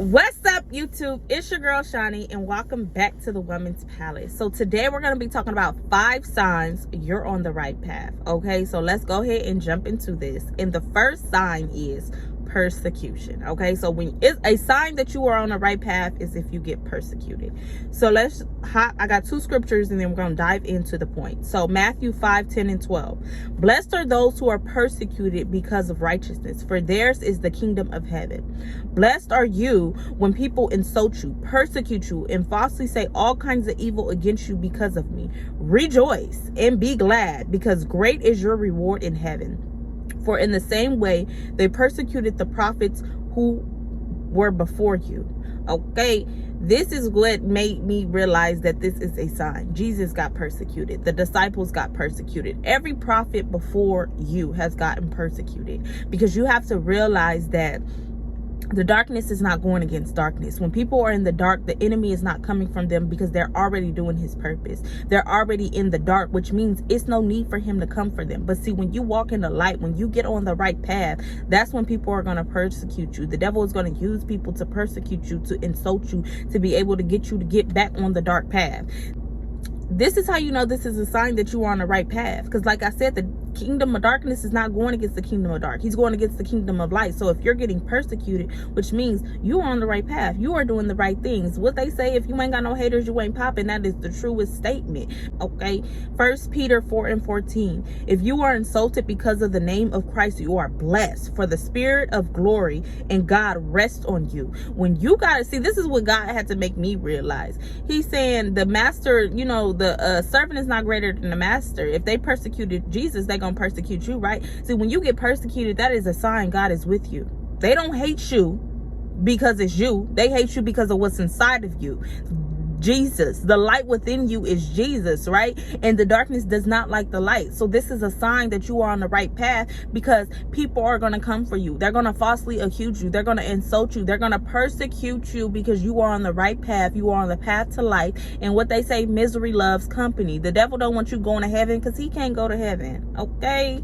What's up, YouTube? It's your girl Shani, and welcome back to the Women's Palace. So today we're going to be talking about 5 signs you're on the right path. Okay, so let's go ahead and jump into this. And the first sign is persecution. Okay, so when it's a sign that you are on the right path is if you get persecuted. So I got 2 scriptures and then we're going to dive into the point. So Matthew 5:10 and 12. Blessed are those who are persecuted because of righteousness, for theirs is the kingdom of heaven. Blessed are you when people insult you, persecute you, and falsely say all kinds of evil against you because of me. Rejoice and be glad, because great is your reward in heaven. For in the same way they persecuted the prophets who were before you. Okay, this is what made me realize that this is a sign. Jesus got persecuted. The disciples got persecuted. Every prophet before you has gotten persecuted, because you have to realize that the darkness is not going against darkness. When people are in the dark, the enemy is not coming from them, because they're already doing his purpose. They're already in the dark, which means it's no need for him to come for them. But see, when you walk in the light, when you get on the right path, that's when people are going to persecute you. The devil is going to use people to persecute you, to insult you, to be able to get you to get back on the dark path. This is how you know this is a sign that you are on the right path. Because like I said, the kingdom of darkness is not going against the kingdom of dark. He's going against the kingdom of light. So if you're getting persecuted, which means you are on the right path, you are doing the right things. What they say, if you ain't got no haters, you ain't popping. That is the truest statement. Okay. 1 Peter 4 and 14. If you are insulted because of the name of Christ, you are blessed, for the spirit of glory and God rests on you. When you gotta see, this is what God had to make me realize. He's saying the master, the servant is not greater than the master. If they persecuted Jesus, they gonna persecute you, right? See, when you get persecuted, that is a sign God is with you. They don't hate you because it's you. They hate you because of what's inside of you. Jesus, the light within you is Jesus, right? And the darkness does not like the light. So this is a sign that you are on the right path, because people are going to come for you. They're going to falsely accuse you. They're going to insult you. They're going to persecute you because you are on the right path. You are on the path to light. And what they say, misery loves company. The devil don't want you going to heaven because he can't go to heaven. Okay.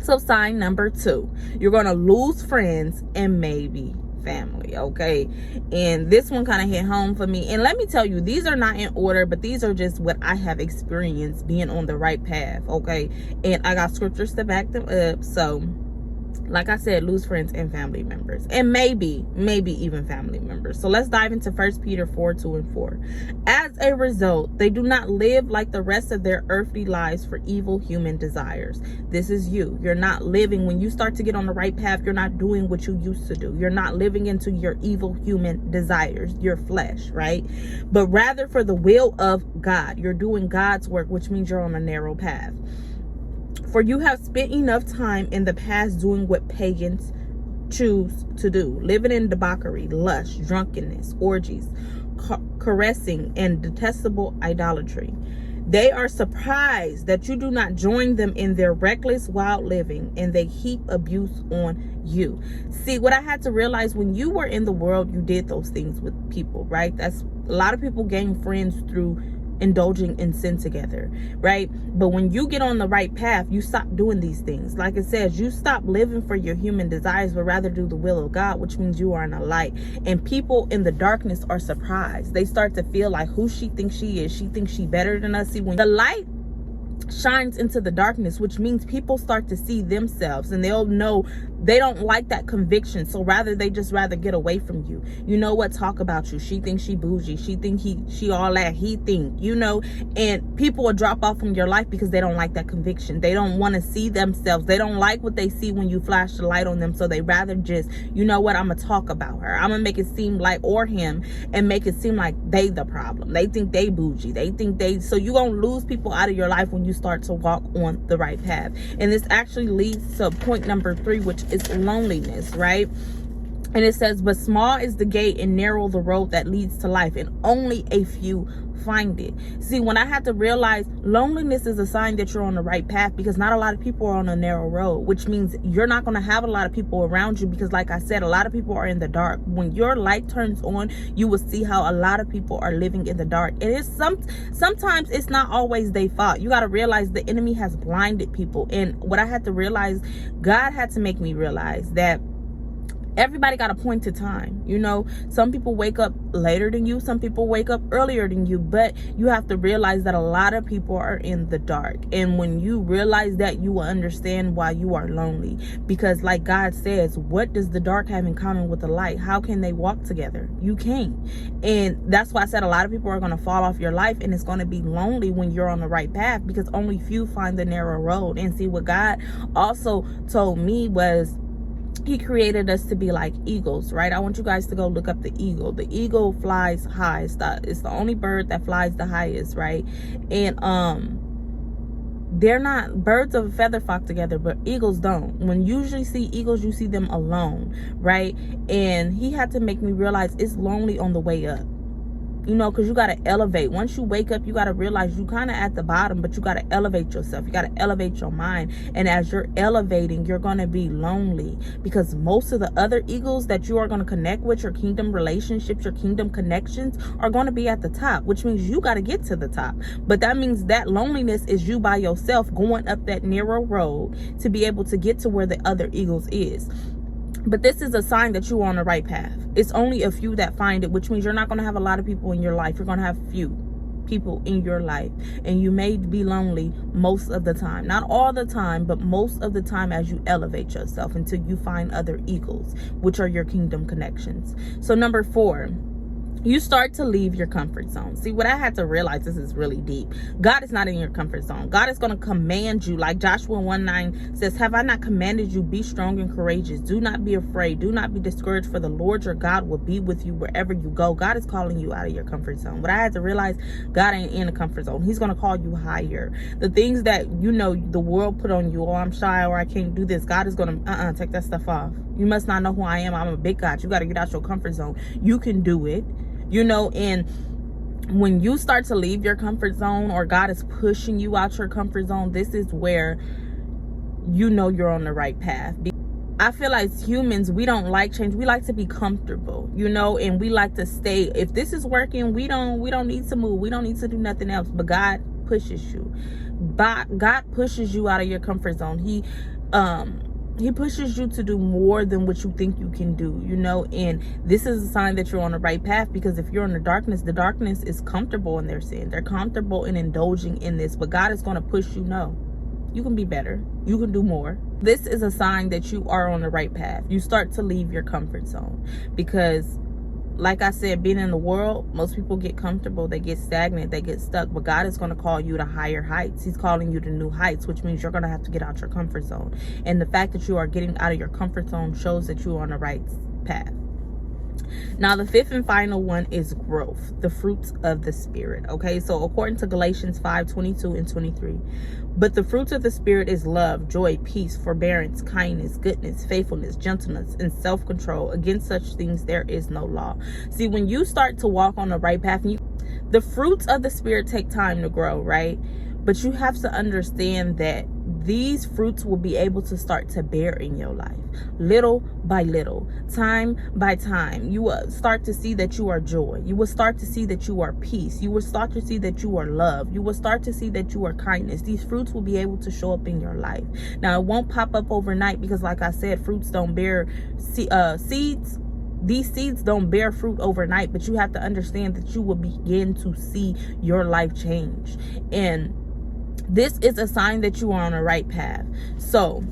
So sign number 2, you're going to lose friends and maybe family. Okay, and this one kind of hit home for me, and let me tell you, these are not in order, but these are just what I have experienced being on the right path. Okay, and I got scriptures to back them up. So like I said, lose friends and family members, and maybe even family members. So let's dive into 1 Peter 4:2 and 4. As a result, they do not live like the rest of their earthly lives for evil human desires. This is you. You're not living. When you start to get on the right path, you're not doing what you used to do. You're not living into your evil human desires, your flesh, right? But rather for the will of God. You're doing God's work, which means you're on a narrow path. For you have spent enough time in the past doing what pagans choose to do, living in debauchery, lust, drunkenness, orgies, caressing, and detestable idolatry. They are surprised that you do not join them in their reckless, wild living, and they heap abuse on you. See, what I had to realize, when you were in the world, you did those things with people, right? That's a lot of people gain friends through indulging in sin together, right? But when you get on the right path, you stop doing these things. Like it says, you stop living for your human desires, but rather do the will of God, which means you are in the light. And people in the darkness are surprised. They start to feel like, who she thinks she is. She thinks she better than us. See, when the light shines into the darkness, which means people start to see themselves, and they'll know they don't like that conviction, so they just rather get away from you. You know what? Talk about you. She thinks she bougie. She think she all that. He think, and people will drop off from your life because they don't like that conviction. They don't want to see themselves. They don't like what they see when you flash the light on them, so they rather just, I'm gonna talk about her. I'm gonna make it seem like, or him, and make it seem like they the problem. They think they bougie. So you gonna lose people out of your life when you start to walk on the right path. And this actually leads to point number 3, which is loneliness, right? And it says, but small is the gate and narrow the road that leads to life, and only a few find it. See, when I had to realize loneliness is a sign that you're on the right path, because not a lot of people are on a narrow road, which means you're not going to have a lot of people around you, because like I said, a lot of people are in the dark. When your light turns on, you will see how a lot of people are living in the dark. It is sometimes it's not always their fault. You got to realize the enemy has blinded people. And what I had to realize, God had to make me realize that Everybody got a point to time. You know, some people wake up later than you, some people wake up earlier than you, but you have to realize that a lot of people are in the dark. And when you realize that, you will understand why you are lonely. Because like God says, what does the dark have in common with the light? How can they walk together? You can't. And that's why I said a lot of people are going to fall off your life, and it's going to be lonely when you're on the right path, because only few find the narrow road. And see, what God also told me was, he created us to be like eagles, right? I want you guys to go look up the eagle. The eagle flies high. It's the only bird that flies the highest, right? And they're not, birds of a feather flock together, but eagles don't. When you usually see eagles, you see them alone, right? And he had to make me realize it's lonely on the way up. You know, because you got to elevate. Once you wake up, you got to realize you kind of at the bottom, but you got to elevate yourself. You got to elevate your mind. And as you're elevating, you're going to be lonely, because most of the other eagles that you are going to connect with, your kingdom relationships, your kingdom connections, are going to be at the top, which means you got to get to the top. But that means that loneliness is you by yourself going up that narrow road to be able to get to where the other eagles is. But this is a sign that you're on the right path. It's only a few that find it, which means you're not going to have a lot of people in your life. You're going to have few people in your life, and you may be lonely most of the time. Not all the time, but most of the time, as you elevate yourself until you find other eagles, which are your kingdom connections. So number 4, you start to leave your comfort zone. See, what I had to realize, this is really deep. God is not in your comfort zone. God is going to command you, like Joshua 1:9 says, have I not commanded you, be strong and courageous? Do not be afraid. Do not be discouraged, for the Lord your God will be with you wherever you go. God is calling you out of your comfort zone. But I had to realize, God ain't in a comfort zone. He's going to call you higher. The things that, you know, the world put on you, oh, I'm shy, or I can't do this, God is going to take that stuff off. You must not know who I am. I'm a big God. You got to get out your comfort zone. You can do it. You know, and when you start to leave your comfort zone, or God is pushing you out your comfort zone, this is where you know you're on the right path. I feel like as humans, we don't like change. We like to be comfortable, you know, and we like to stay. If this is working, we don't need to move. We don't need to do nothing else. But God pushes you. God pushes you out of your comfort zone. He pushes you to do more than what you think you can do, you know, and this is a sign that you're on the right path, because if you're in the darkness is comfortable in their sin. They're comfortable in indulging in this, but God is going to push you. No, you can be better. You can do more. This is a sign that you are on the right path. You start to leave your comfort zone, because like I said, being in the world, most people get comfortable, they get stagnant, they get stuck. But God is going to call you to higher heights. He's calling you to new heights, which means you're going to have to get out your comfort zone. And the fact that you are getting out of your comfort zone shows that you're on the right path. Now, the 5th and final one is growth, the fruits of the Spirit. Okay, so according to Galatians 5:22 and 23, but the fruits of the Spirit is love, joy, peace, forbearance, kindness, goodness, faithfulness, gentleness, and self-control. Against such things there is no law. See, when you start to walk on the right path, the fruits of the Spirit take time to grow, right? But you have to understand that these fruits will be able to start to bear in your life, little by little, time by time. You will start to see that you are joy. You will start to see that you are peace. You will start to see that you are love. You will start to see that you are kindness. These fruits will be able to show up in your life. Now, it won't pop up overnight, because like I said, fruits don't bear seeds. These seeds don't bear fruit overnight, but you have to understand that you will begin to see your life change. And this is a sign that you are on the right path. So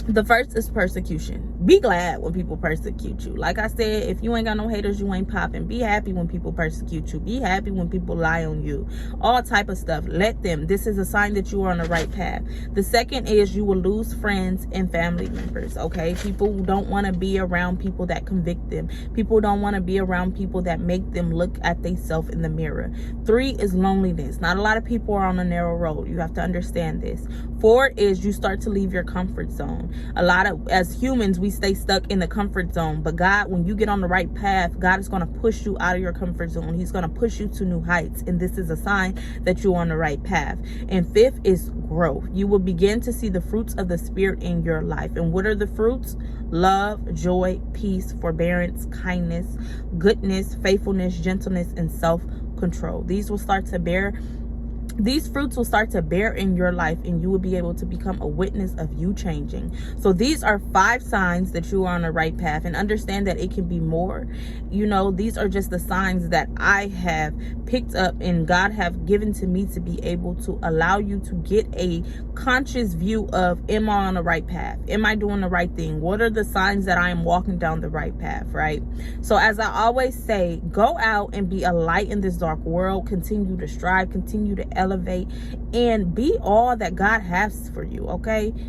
the first is persecution. Be glad when people persecute you. Like I said, if you ain't got no haters, you ain't popping. Be happy when people persecute you. Be happy when people lie on you. All type of stuff. Let them. This is a sign that you are on the right path. The second is you will lose friends and family members. Okay, people don't want to be around people that convict them. People don't want to be around people that make them look at themselves in the mirror. 3 is loneliness. Not a lot of people are on a narrow road. You have to understand this. 4 is you start to leave your comfort zone. As humans, we stay stuck in the comfort zone. But God, when you get on the right path, God is going to push you out of your comfort zone. He's going to push you to new heights. And this is a sign that you're on the right path. And 5th is growth. You will begin to see the fruits of the Spirit in your life. And what are the fruits? Love, joy, peace, forbearance, kindness, goodness, faithfulness, gentleness, and self-control. These will start to bear these fruits will start to bear in your life, and you will be able to become a witness of you changing. So these are 5 signs that you are on the right path, and understand that it can be more. You know, these are just the signs that I have picked up and God have given to me to be able to allow you to get a conscious view of, am I on the right path? Am I doing the right thing? What are the signs that I am walking down the right path, right? So as I always say, go out and be a light in this dark world. Continue to strive, continue to elevate, and be all that God has for you, okay?